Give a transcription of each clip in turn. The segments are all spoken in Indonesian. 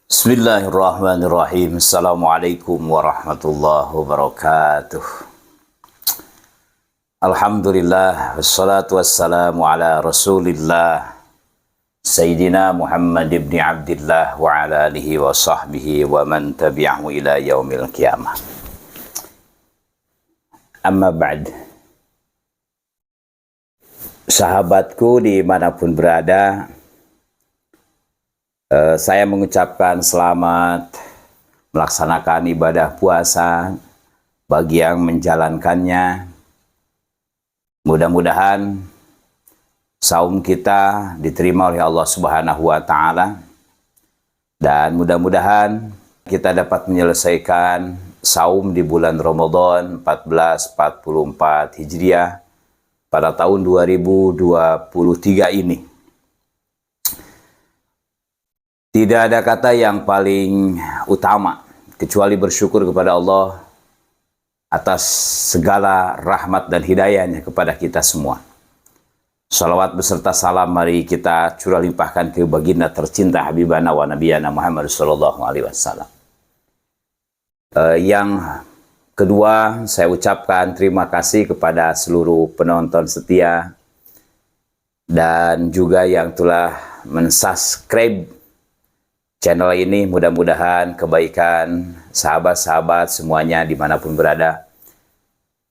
Bismillahirrahmanirrahim. Assalamualaikum warahmatullahi wabarakatuh. Alhamdulillah, wassalatu wassalamu ala rasulillah Sayyidina Muhammad ibn Abdillah wa ala alihi wa sahbihi wa man tabi'ahu ila yaumil qiyamah. Amma ba'd. Sahabatku dimanapun berada, saya mengucapkan selamat melaksanakan ibadah puasa bagi yang menjalankannya. Mudah-mudahan saum kita diterima oleh Allah Subhanahu wa Ta'ala, dan mudah-mudahan kita dapat menyelesaikan saum di bulan Ramadan 1444 Hijriah pada tahun 2023 ini. Tidak ada kata yang paling utama kecuali bersyukur kepada Allah atas segala rahmat dan hidayahnya kepada kita semua. Salawat beserta salam mari kita curah limpahkan ke baginda tercinta Habibana wa Nabiyana Muhammad sallallahu alaihi wasallam. Yang kedua, saya ucapkan terima kasih kepada seluruh penonton setia dan juga yang telah mensubscribe channel ini. Mudah-mudahan kebaikan sahabat-sahabat semuanya dimanapun berada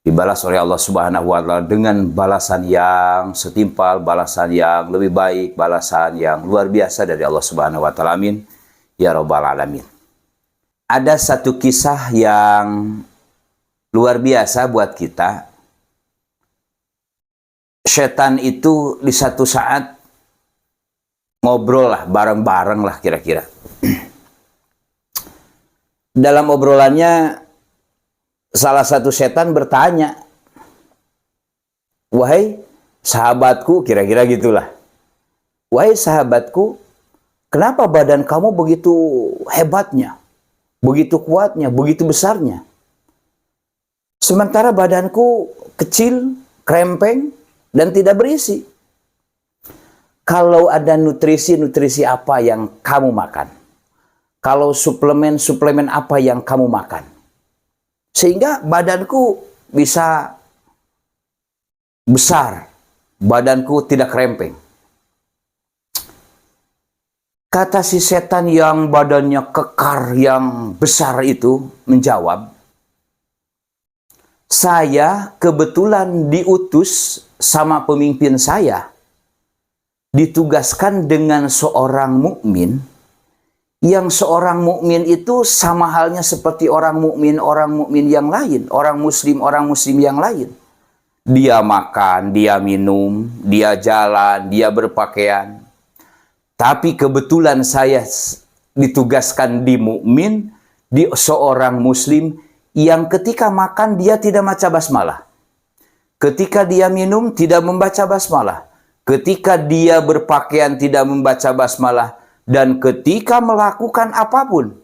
dibalas oleh Allah Subhanahu wa Ta'ala dengan balasan yang setimpal, balasan yang lebih baik, balasan yang luar biasa dari Allah Subhanahu wa Ta'ala. Amin ya rabbal alamin. Ada satu kisah yang luar biasa buat kita. Setan itu di satu saat ngobrol lah, bareng-bareng lah kira-kira. Dalam obrolannya, salah satu setan bertanya, "Wahai sahabatku," kira-kira gitulah. "Wahai sahabatku, kenapa badan kamu begitu hebatnya, begitu kuatnya, begitu besarnya? Sementara badanku kecil, krempeng, dan tidak berisi. Kalau ada nutrisi-nutrisi apa yang kamu makan? Kalau suplemen-suplemen apa yang kamu makan? Sehingga badanku bisa besar, badanku tidak krempeng." Kata si setan yang badannya kekar, yang besar itu menjawab, "Saya kebetulan diutus sama pemimpin saya, ditugaskan dengan seorang mukmin, yang seorang mukmin itu sama halnya seperti orang mukmin yang lain, orang muslim yang lain. Dia makan, dia minum, dia jalan, dia berpakaian. Tapi kebetulan saya ditugaskan di mukmin, di seorang muslim yang ketika makan dia tidak baca basmalah, ketika dia minum tidak membaca basmalah, ketika dia berpakaian tidak membaca basmalah, dan ketika melakukan apapun,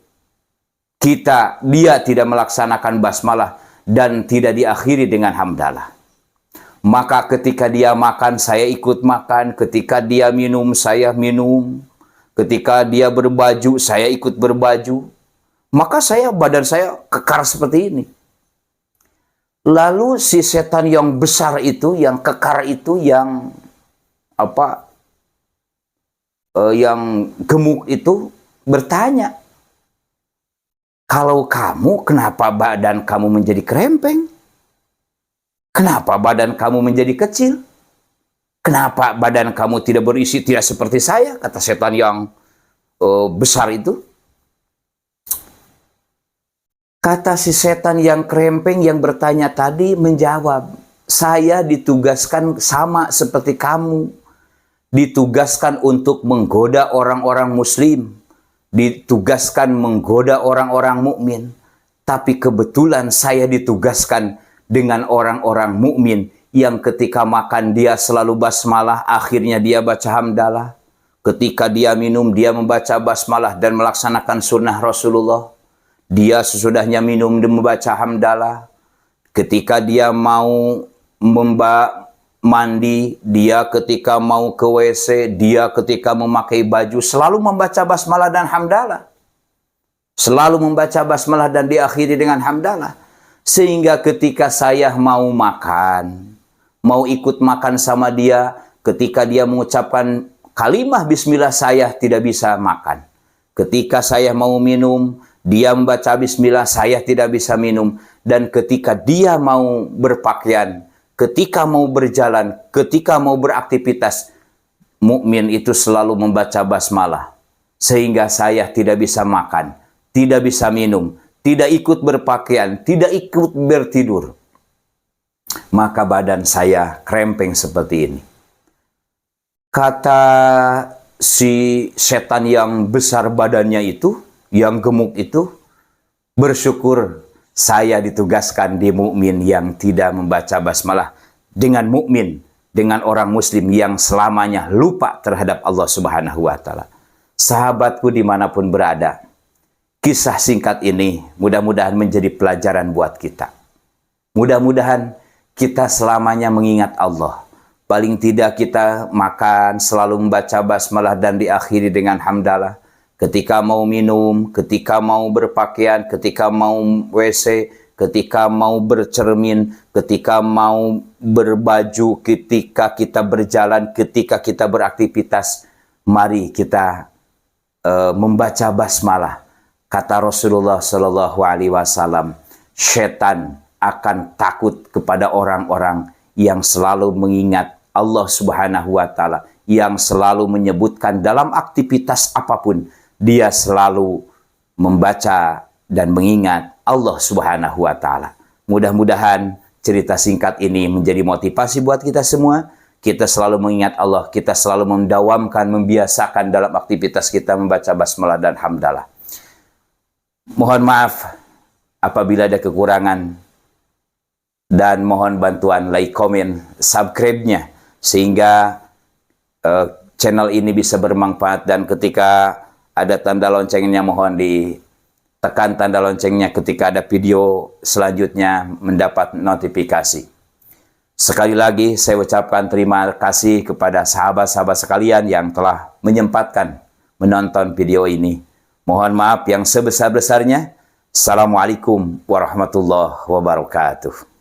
dia tidak melaksanakan basmalah dan tidak diakhiri dengan hamdalah. Maka ketika dia makan, saya ikut makan. Ketika dia minum, saya minum. Ketika dia berbaju, saya ikut berbaju. Maka badan saya kekar seperti ini." Lalu si setan yang besar itu, yang kekar itu, yang yang gemuk itu bertanya, "Kalau kamu, kenapa badan kamu menjadi krempeng? Kenapa badan kamu menjadi kecil? Kenapa badan kamu tidak berisi, tidak seperti saya?" Kata setan yang besar itu. Kata si setan yang krempeng yang bertanya tadi menjawab, "Saya ditugaskan sama seperti kamu. Ditugaskan untuk menggoda orang-orang muslim, ditugaskan menggoda orang-orang mukmin. Tapi kebetulan saya ditugaskan dengan orang-orang mukmin yang ketika makan dia selalu basmalah, akhirnya dia baca hamdalah. Ketika dia minum dia membaca basmalah dan melaksanakan sunnah Rasulullah. Dia sesudahnya minum dan membaca hamdalah. Ketika dia mau mandi, dia ketika mau ke WC, dia ketika memakai baju selalu membaca basmalah dan hamdalah. Selalu membaca basmalah dan diakhiri dengan hamdalah. Sehingga ketika saya mau makan, mau ikut makan sama dia, ketika dia mengucapkan kalimah bismillah, saya tidak bisa makan. Ketika saya mau minum, dia membaca bismillah, saya tidak bisa minum. Dan ketika dia mau berpakaian, ketika mau berjalan, ketika mau beraktivitas, mukmin itu selalu membaca basmalah. Sehingga saya tidak bisa makan, tidak bisa minum, tidak ikut berpakaian, tidak ikut bertidur. Maka badan saya krempeng seperti ini. Kata si setan yang besar badannya itu, yang gemuk itu, bersyukur saya ditugaskan di mukmin yang tidak membaca basmalah dengan mukmin, dengan orang muslim yang selamanya lupa terhadap Allah Subhanahu wa Ta'ala. Sahabatku dimanapun berada, kisah singkat ini mudah-mudahan menjadi pelajaran buat kita. Mudah-mudahan kita selamanya mengingat Allah. Paling tidak kita makan selalu membaca basmalah dan diakhiri dengan hamdalah. Ketika mau minum, ketika mau berpakaian, ketika mau WC, ketika mau bercermin, ketika mau berbaju, ketika kita berjalan, ketika kita beraktivitas, mari kita membaca basmalah. Kata Rasulullah Shallallahu Alaihi Wasallam, setan akan takut kepada orang-orang yang selalu mengingat Allah Subhanahu wa Ta'ala, yang selalu menyebutkan dalam aktivitas apapun, dia selalu membaca dan mengingat Allah Subhanahu wa Ta'ala. Mudah-mudahan cerita singkat ini menjadi motivasi buat kita semua. Kita selalu mengingat Allah, kita selalu mendawamkan, membiasakan dalam aktivitas kita membaca basmalah dan hamdalah. Mohon maaf apabila ada kekurangan, dan mohon bantuan like, komen, subscribe-nya sehingga channel ini bisa bermanfaat. Dan ketika ada tanda loncengnya, mohon ditekan tanda loncengnya ketika ada video selanjutnya mendapat notifikasi. Sekali lagi saya ucapkan terima kasih kepada sahabat-sahabat sekalian yang telah menyempatkan menonton video ini. Mohon maaf yang sebesar-besarnya. Assalamualaikum warahmatullahi wabarakatuh.